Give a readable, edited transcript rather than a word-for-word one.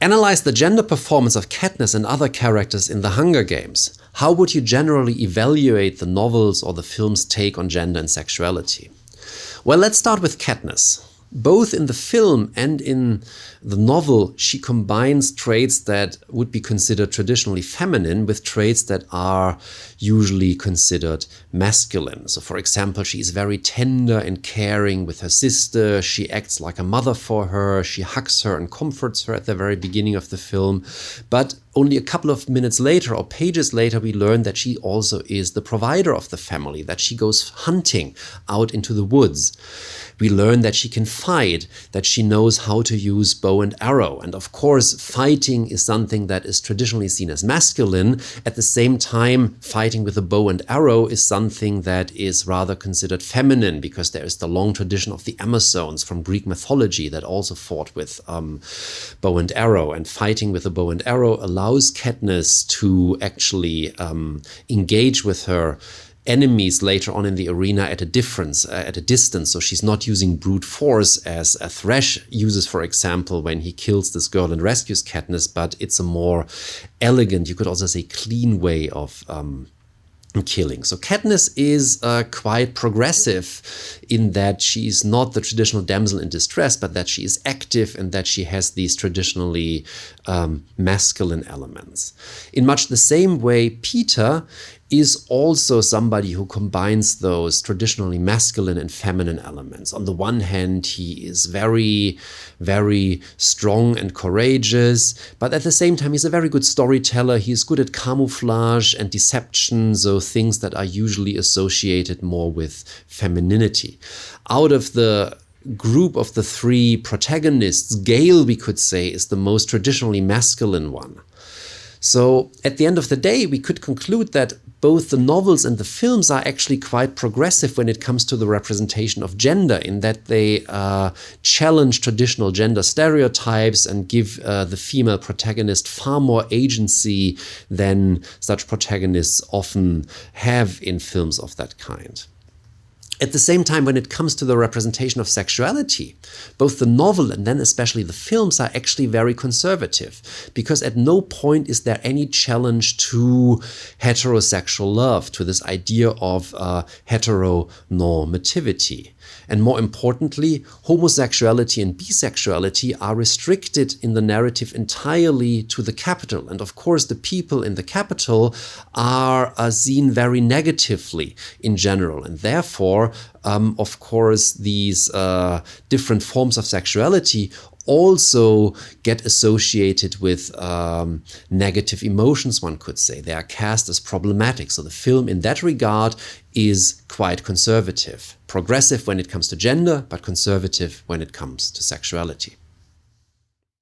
Analyze the gender performance of Katniss and other characters in the Hunger Games. How would you generally evaluate the novels or the film's take on gender and sexuality? Well, let's start with Katniss. Both in the film and in the novel, she combines traits that would be considered traditionally feminine with traits that are usually considered masculine. So, for example, she is very tender and caring with her sister. She acts like a mother for her. She hugs her and comforts her at the very beginning of the film. But only a couple of minutes later or pages later, we learn that she also is the provider of the family, that she goes hunting out into the woods. We learn that she can fight, that she knows how to use bow and arrow. And of course, fighting is something that is traditionally seen as masculine. At the same time, fighting with a bow and arrow is something that is rather considered feminine, because there is the long tradition of the Amazones from Greek mythology that also fought with bow and arrow. And fighting with a bow and arrow allows Katniss to actually engage with her enemies later on in the arena at a distance. So she's not using brute force as a Thresh uses, for example, when he kills this girl and rescues Katniss, but it's a more elegant, you could also say clean way of killing. So Katniss is quite progressive in that she is not the traditional damsel in distress, but that she is active and that she has these traditionally masculine elements. In much the same way, Peter is also somebody who combines those traditionally masculine and feminine elements. On the one hand, he is very, very strong and courageous, but at the same time, he's a very good storyteller. He's good at camouflage and deception, so things that are usually associated more with femininity. Out of the group of the three protagonists, Gale, we could say, is the most traditionally masculine one. So at the end of the day, we could conclude that both the novels and the films are actually quite progressive when it comes to the representation of gender, in that they challenge traditional gender stereotypes and give the female protagonist far more agency than such protagonists often have in films of that kind. At the same time, when it comes to the representation of sexuality, both the novel and then especially the films are actually very conservative, because at no point is there any challenge to heterosexual love, to this idea of heteronormativity. And more importantly, homosexuality and bisexuality are restricted in the narrative entirely to the capital. And of course, the people in the capital are seen very negatively in general. And therefore, of course, these different forms of sexuality also get associated with negative emotions, one could say. They are cast as problematic. So the film in that regard is quite conservative. Progressive when it comes to gender, but conservative when it comes to sexuality.